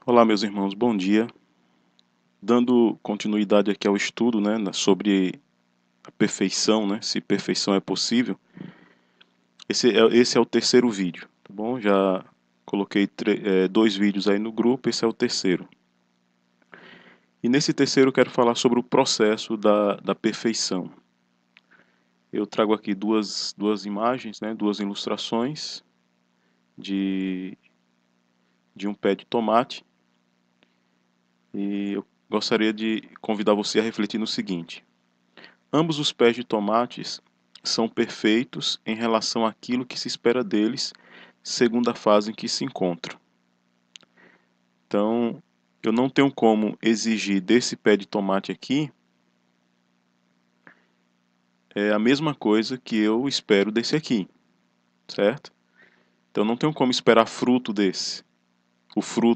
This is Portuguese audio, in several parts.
Olá, meus irmãos, bom dia. Dando continuidade aqui ao estudo, sobre a perfeição, se perfeição é possível. Esse é o terceiro vídeo, tá bom? Já coloquei dois vídeos aí no grupo, esse é o terceiro. E nesse terceiro eu quero falar sobre o processo da perfeição. Eu trago aqui duas imagens, duas ilustrações de, de um pé de tomate. E eu gostaria de convidar você a refletir no seguinte. Ambos os pés de tomates são perfeitos em relação àquilo que se espera deles, segundo a fase em que se encontram. Então, eu não tenho como exigir desse pé de tomate aqui a mesma coisa que eu espero desse aqui, certo? Então, eu não tenho como esperar fruto desse.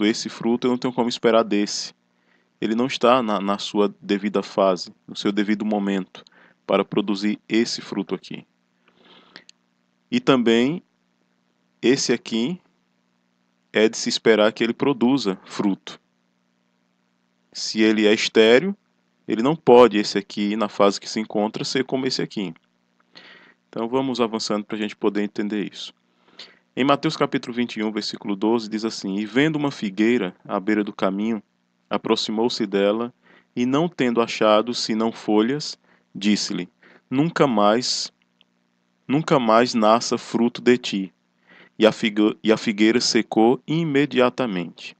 Esse fruto, eu não tenho como esperar desse. Ele não está na sua devida fase, no seu devido momento, para produzir esse fruto aqui. E também, esse aqui é de se esperar que ele produza fruto. Se ele é estéril, ele não pode, esse aqui, na fase que se encontra, ser como esse aqui. Então vamos avançando para a gente poder entender isso. Em Mateus capítulo 21, versículo 12, diz assim: E vendo uma figueira à beira do caminho, aproximou-se dela, e não tendo achado senão folhas, disse-lhe: Nunca mais nasça fruto de ti. E a figueira secou imediatamente.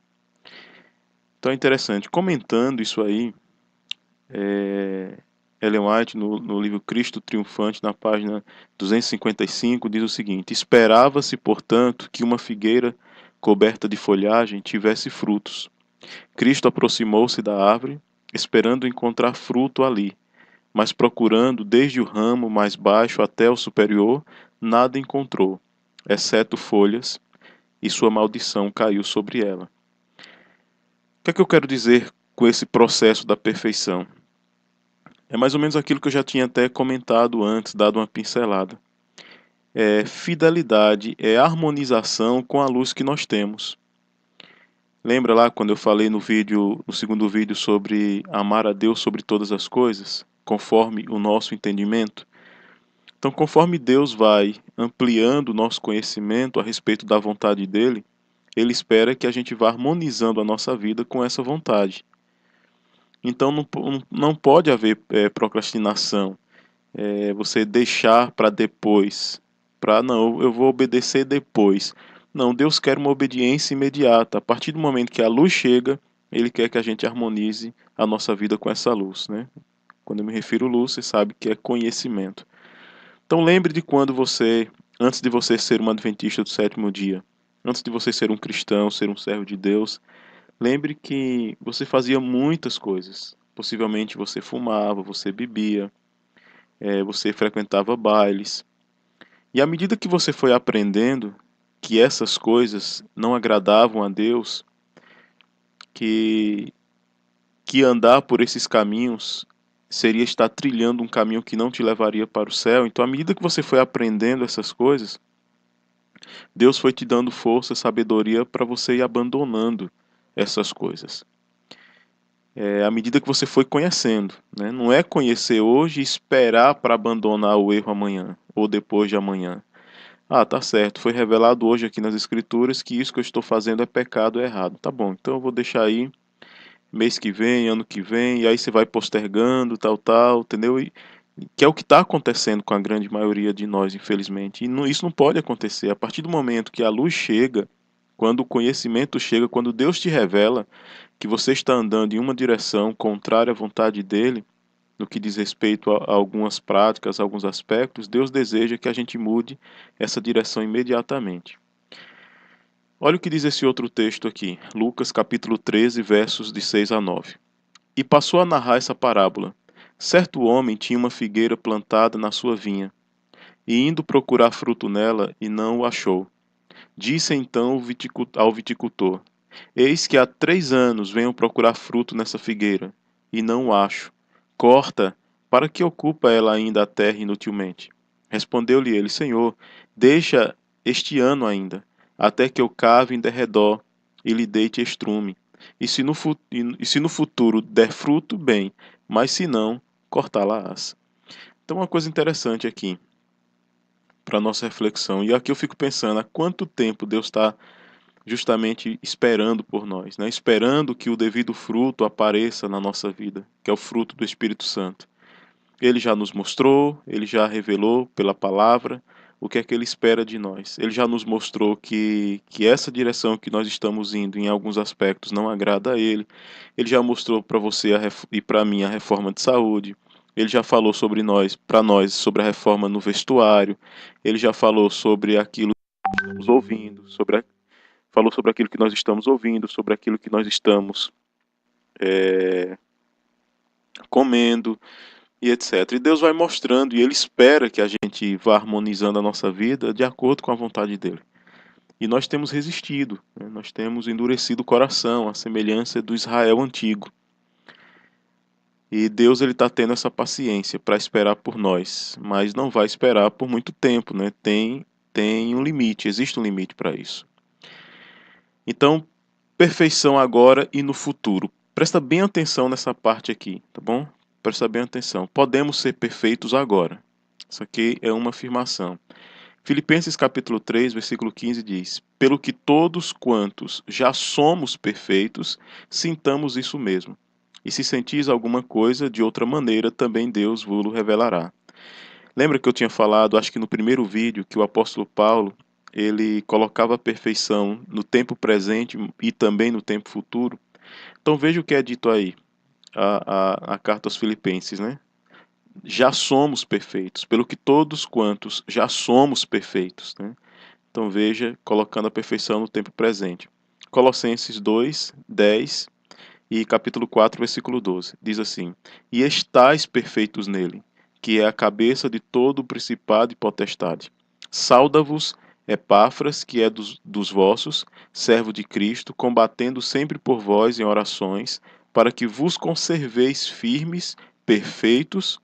Então é interessante, comentando isso aí, Ellen White, no livro Cristo Triunfante, na página 255, diz o seguinte: Esperava-se, portanto, que uma figueira coberta de folhagem tivesse frutos. Cristo aproximou-se da árvore, esperando encontrar fruto ali, mas procurando desde o ramo mais baixo até o superior, nada encontrou, exceto folhas, e sua maldição caiu sobre ela. O que é que eu quero dizer com esse processo da perfeição? É mais ou menos aquilo que eu já tinha até comentado antes, dado uma pincelada. É fidelidade, é harmonização com a luz que nós temos. Lembra lá quando eu falei no segundo vídeo sobre amar a Deus sobre todas as coisas, conforme o nosso entendimento? Então, conforme Deus vai ampliando o nosso conhecimento a respeito da vontade dele, ele espera que a gente vá harmonizando a nossa vida com essa vontade. Então, não pode haver procrastinação. Você deixar para depois, para não, eu vou obedecer depois. Não, Deus quer uma obediência imediata. A partir do momento que a luz chega, Ele quer que a gente harmonize a nossa vida com essa luz, né? Quando eu me refiro a luz, você sabe que é conhecimento. Então lembre de quando você, antes de você ser um adventista do sétimo dia, antes de você ser um cristão, ser um servo de Deus, lembre que você fazia muitas coisas. Possivelmente você fumava, você bebia, você frequentava bailes. E à medida que você foi aprendendo que essas coisas não agradavam a Deus, que, que andar por esses caminhos seria estar trilhando um caminho que não te levaria para o céu. Então, à medida que você foi aprendendo essas coisas, Deus foi te dando força, sabedoria para você ir abandonando essas coisas. À medida que você foi conhecendo, né? Não é conhecer hoje e esperar para abandonar o erro amanhã ou depois de amanhã. Ah, tá certo. Foi revelado hoje aqui nas Escrituras que isso que eu estou fazendo é pecado, é errado. Tá bom, então eu vou deixar aí mês que vem, ano que vem, e aí você vai postergando, tal, entendeu? Que é o que está acontecendo com a grande maioria de nós, infelizmente. E isso não pode acontecer. A partir do momento que a luz chega, quando o conhecimento chega, quando Deus te revela que você está andando em uma direção contrária à vontade dele, no que diz respeito a algumas práticas, a alguns aspectos, Deus deseja que a gente mude essa direção imediatamente. Olha o que diz esse outro texto aqui, Lucas capítulo 13, versos de 6 a 9. E passou a narrar essa parábola. Certo homem tinha uma figueira plantada na sua vinha, e indo procurar fruto nela, e não o achou. Disse então ao viticultor: Eis que há 3 anos venho procurar fruto nessa figueira, e não o acho. Corta, para que ocupa ela ainda a terra inutilmente? Respondeu-lhe ele: Senhor, deixa este ano ainda, até que eu cave em derredor e lhe deite estrume. e se no futuro der fruto, bem, mas se não, cortá-la-ás. Então, uma coisa interessante aqui para nossa reflexão, e aqui eu fico pensando há quanto tempo Deus está justamente esperando por nós, né? Esperando que o devido fruto apareça na nossa vida, que é o fruto do Espírito Santo. Ele já nos mostrou, ele já revelou pela palavra o que é que ele espera de nós. Ele já nos mostrou que essa direção que nós estamos indo em alguns aspectos não agrada a ele. Ele já mostrou para você e para mim a reforma de saúde. Ele já falou sobre nós, para nós, sobre a reforma no vestuário. Ele já falou sobre aquilo que estamos ouvindo, falou sobre aquilo que nós estamos ouvindo, sobre aquilo que nós estamos comendo e etc. E Deus vai mostrando e Ele espera que a gente vá harmonizando a nossa vida de acordo com a vontade dEle. E nós temos resistido, né? Nós temos endurecido o coração, a semelhança do Israel antigo. E Deus ele está tendo essa paciência para esperar por nós, mas não vai esperar por muito tempo, né? Tem um limite, existe um limite para isso. Então, perfeição agora e no futuro. Presta bem atenção nessa parte aqui, tá bom? Presta bem atenção. Podemos ser perfeitos agora. Isso aqui é uma afirmação. Filipenses capítulo 3, versículo 15 diz: Pelo que todos quantos já somos perfeitos, sintamos isso mesmo. E se sentis alguma coisa de outra maneira, também Deus vos revelará. Lembra que eu tinha falado, acho que no primeiro vídeo, que o apóstolo Paulo, ele colocava a perfeição no tempo presente e também no tempo futuro? Então veja o que é dito aí, a carta aos Filipenses, né? Já somos perfeitos, pelo que todos quantos já somos perfeitos, né? Então veja, colocando a perfeição no tempo presente. Colossenses 2, 10 e capítulo 4, versículo 12. Diz assim: E estais perfeitos nele, que é a cabeça de todo o principado e potestade. Sauda-vos Epáfras, que é dos vossos, servo de Cristo, combatendo sempre por vós em orações, para que vos conserveis firmes, perfeitos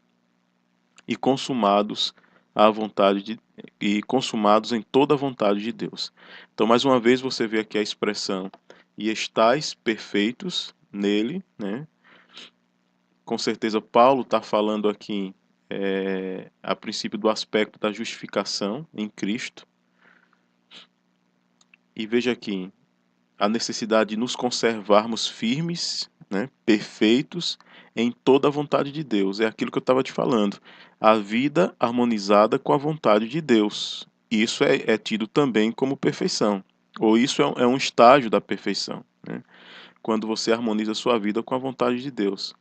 e consumados à vontade e consumados em toda a vontade de Deus. Então, mais uma vez, você vê aqui a expressão e estais perfeitos nele, né? Com certeza, Paulo está falando aqui a princípio do aspecto da justificação em Cristo. E veja aqui a necessidade de nos conservarmos firmes, né, perfeitos em toda a vontade de Deus. É aquilo que eu estava te falando. A vida harmonizada com a vontade de Deus. Isso é tido também como perfeição. Ou isso é um estágio da perfeição, né? Quando você harmoniza a sua vida com a vontade de Deus.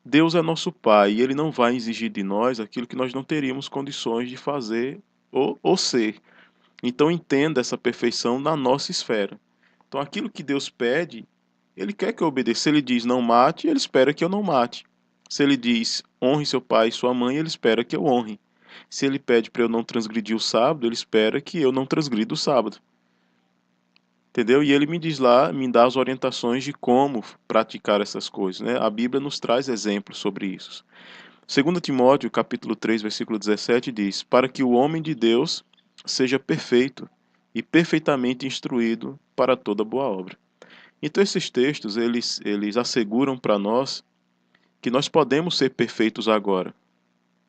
Deus é nosso Pai e Ele não vai exigir de nós aquilo que nós não teríamos condições de fazer ou ser. Então entenda essa perfeição na nossa esfera. Então aquilo que Deus pede, Ele quer que eu obedeça. Se Ele diz não mate, Ele espera que eu não mate. Se Ele diz honre seu pai e sua mãe, Ele espera que eu honre. Se Ele pede para eu não transgredir o sábado, Ele espera que eu não transgrida o sábado. Entendeu? E Ele me diz lá, me dá as orientações de como praticar essas coisas, né? A Bíblia nos traz exemplos sobre isso. 2 Timóteo, capítulo 3, versículo 17 diz: Para que o homem de Deus seja perfeito e perfeitamente instruído para toda boa obra. Então esses textos, eles asseguram para nós que nós podemos ser perfeitos agora.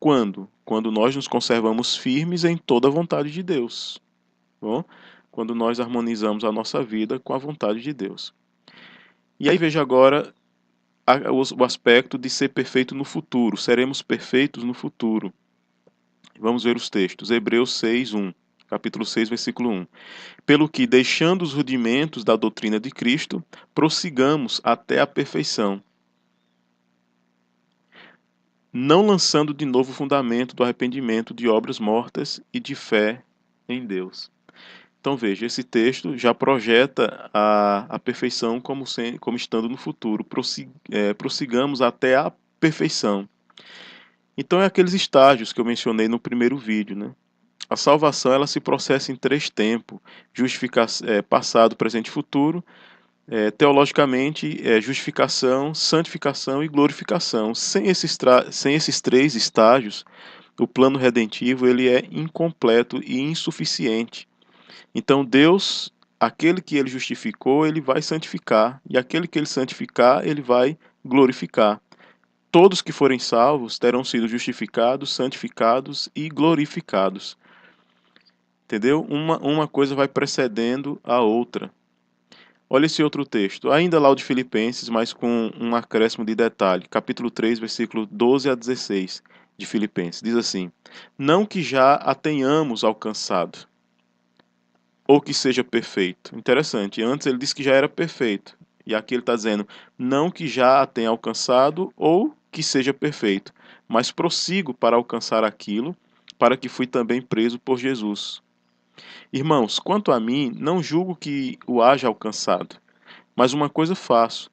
Quando? Quando nós nos conservamos firmes em toda a vontade de Deus. Bom? Quando nós harmonizamos a nossa vida com a vontade de Deus. E aí veja agora o aspecto de ser perfeito no futuro. Seremos perfeitos no futuro. Vamos ver os textos. Hebreus 6, 1. Capítulo 6, versículo 1. Pelo que, deixando os rudimentos da doutrina de Cristo, prossigamos até a perfeição, não lançando de novo o fundamento do arrependimento de obras mortas e de fé em Deus. Então veja, esse texto já projeta a perfeição como estando no futuro. Prossigamos até a perfeição. Então é aqueles estágios que eu mencionei no primeiro vídeo, né? A salvação ela se processa em 3 tempos: passado, presente e futuro. Teologicamente, justificação, santificação e glorificação. Sem esses 3 estágios, o plano redentivo ele é incompleto e insuficiente. Então Deus aquele que ele justificou, ele vai santificar, e aquele que ele santificar, ele vai glorificar. Todos que forem salvos terão sido justificados, santificados e glorificados. Entendeu? Uma coisa vai precedendo a outra. Olha esse outro texto, ainda lá o de Filipenses, mas com um acréscimo de detalhe. Capítulo 3, versículo 12 a 16 de Filipenses. Diz assim: não que já a tenhamos alcançado, ou que seja perfeito. Interessante, antes ele disse que já era perfeito. E aqui ele está dizendo, não que já a tenha alcançado, ou que seja perfeito, mas prossigo para alcançar aquilo, para que fui também preso por Jesus. Irmãos, quanto a mim, não julgo que o haja alcançado, mas uma coisa faço,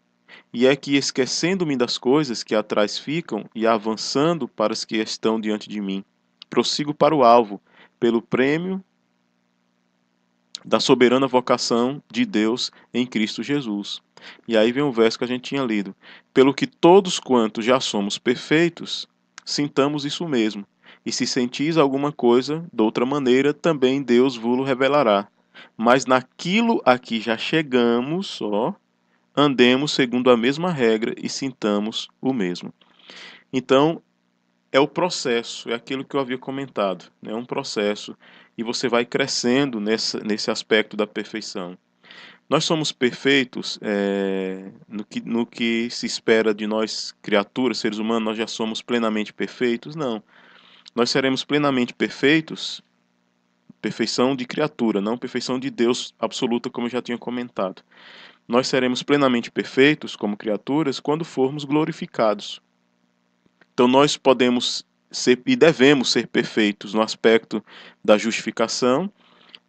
e é que, esquecendo-me das coisas que atrás ficam e avançando para as que estão diante de mim, prossigo para o alvo, pelo prêmio da soberana vocação de Deus em Cristo Jesus. E aí vem o verso que a gente tinha lido. Pelo que todos quantos já somos perfeitos, sintamos isso mesmo. E se sentis alguma coisa, de outra maneira, também Deus vos revelará. Mas naquilo a que já chegamos, ó, andemos segundo a mesma regra e sintamos o mesmo. Então, é o processo, é aquilo que eu havia comentado, é um processo e você vai crescendo nesse aspecto da perfeição. Nós somos perfeitos no que se espera de nós, criaturas, seres humanos, nós já somos plenamente perfeitos? Não. Nós seremos plenamente perfeitos, perfeição de criatura, não perfeição de Deus absoluta, como eu já tinha comentado. Nós seremos plenamente perfeitos como criaturas quando formos glorificados. Então nós podemos ser e devemos ser perfeitos no aspecto da justificação.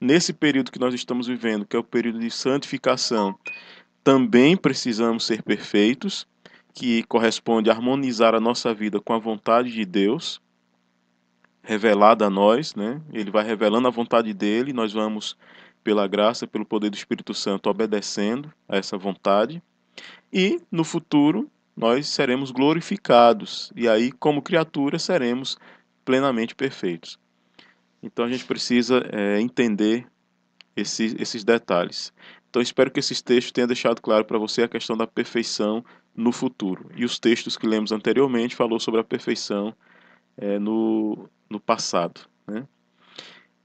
Nesse período que nós estamos vivendo, que é o período de santificação, também precisamos ser perfeitos, que corresponde a harmonizar a nossa vida com a vontade de Deus, revelada a nós, né? Ele vai revelando a vontade dele, nós vamos, pela graça, pelo poder do Espírito Santo, obedecendo a essa vontade. E no futuro nós seremos glorificados, e aí, como criaturas, seremos plenamente perfeitos. Então a gente precisa entender esses detalhes. Então espero que esses textos tenham deixado claro para você a questão da perfeição no futuro. E os textos que lemos anteriormente falou sobre a perfeição no passado. Né?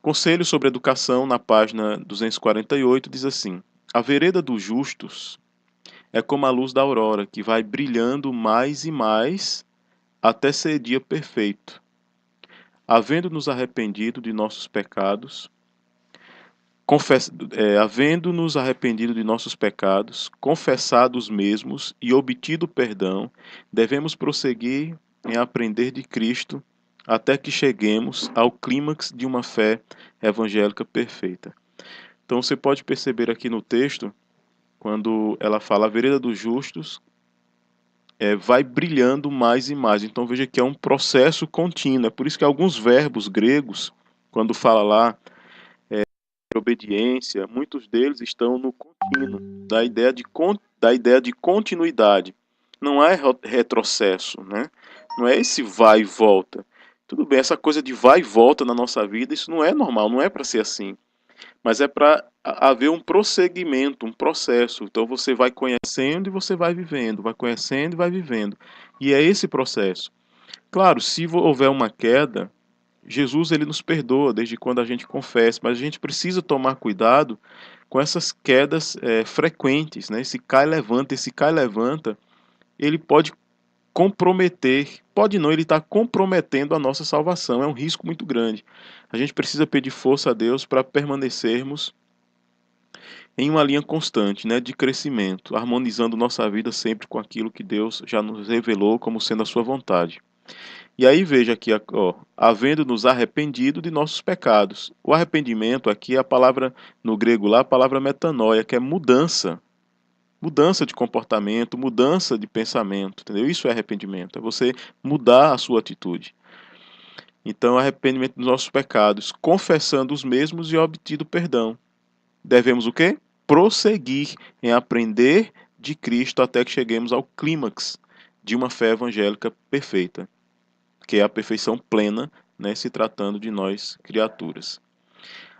Conselho sobre educação, na página 248, diz assim: a vereda dos justos é como a luz da aurora, que vai brilhando mais e mais até ser dia perfeito. Havendo-nos arrependido de nossos pecados, havendo-nos arrependido de nossos pecados, confessado os mesmos e obtido perdão, devemos prosseguir em aprender de Cristo até que cheguemos ao clímax de uma fé evangélica perfeita. Então você pode perceber aqui no texto, quando ela fala a vereda dos justos, vai brilhando mais e mais. Então veja que é um processo contínuo. É por isso que alguns verbos gregos, quando fala lá obediência, muitos deles estão no contínuo, da ideia de continuidade. Não é retrocesso, né? Não é esse vai e volta. Tudo bem, essa coisa de vai e volta na nossa vida, isso não é normal, não é para ser assim. Mas é para haver um prosseguimento, um processo. Então você vai conhecendo e você vai vivendo, vai conhecendo e vai vivendo. E é esse processo. Claro, se houver uma queda, Jesus ele nos perdoa desde quando a gente confessa, mas a gente precisa tomar cuidado com essas quedas frequentes, né? Esse cai levanta, ele pode comprometer, pode não, ele está comprometendo a nossa salvação, é um risco muito grande. A gente precisa pedir força a Deus para permanecermos em uma linha constante, né, de crescimento, harmonizando nossa vida sempre com aquilo que Deus já nos revelou como sendo a sua vontade. E aí veja aqui, ó, havendo nos arrependido de nossos pecados. O arrependimento aqui é a palavra, no grego lá, a palavra metanoia, que é mudança. Mudança de comportamento, mudança de pensamento, entendeu? Isso é arrependimento, é você mudar a sua atitude. Então, arrependimento dos nossos pecados, confessando os mesmos e obtido perdão. Devemos o quê? Prosseguir em aprender de Cristo até que cheguemos ao clímax de uma fé evangélica perfeita, que é a perfeição plena, né, se tratando de nós criaturas.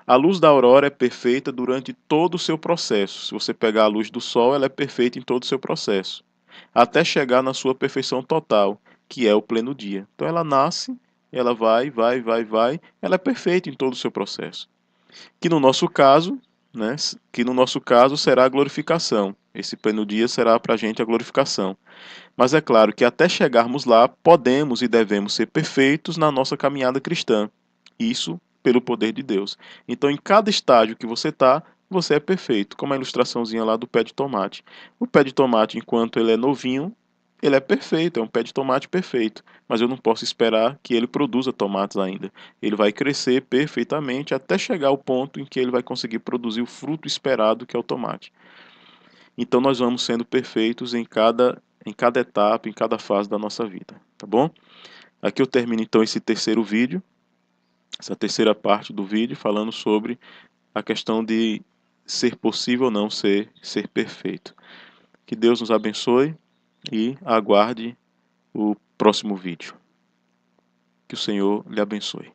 A luz da aurora é perfeita durante todo o seu processo. Se você pegar a luz do sol, ela é perfeita em todo o seu processo, até chegar na sua perfeição total, que é o pleno dia. Então ela nasce, ela vai, ela é perfeita em todo o seu processo. Que no nosso caso, né, que no nosso caso será a glorificação. Esse pleno dia será para a gente a glorificação. Mas é claro que até chegarmos lá, podemos e devemos ser perfeitos na nossa caminhada cristã. Isso pelo poder de Deus. Então, em cada estágio que você é perfeito, como a ilustraçãozinha lá do pé de tomate. O pé de tomate, enquanto ele é novinho, ele é perfeito, é um pé de tomate perfeito, mas eu não posso esperar que ele produza tomates ainda. Ele vai crescer perfeitamente até chegar ao ponto em que ele vai conseguir produzir o fruto esperado, que é o tomate. Então nós vamos sendo perfeitos em cada etapa, em cada fase da nossa vida, tá bom? Aqui eu termino então esse terceiro vídeo, essa terceira parte do vídeo, falando sobre a questão de ser possível ou não ser perfeito. Que Deus nos abençoe e aguarde o próximo vídeo. Que o Senhor lhe abençoe.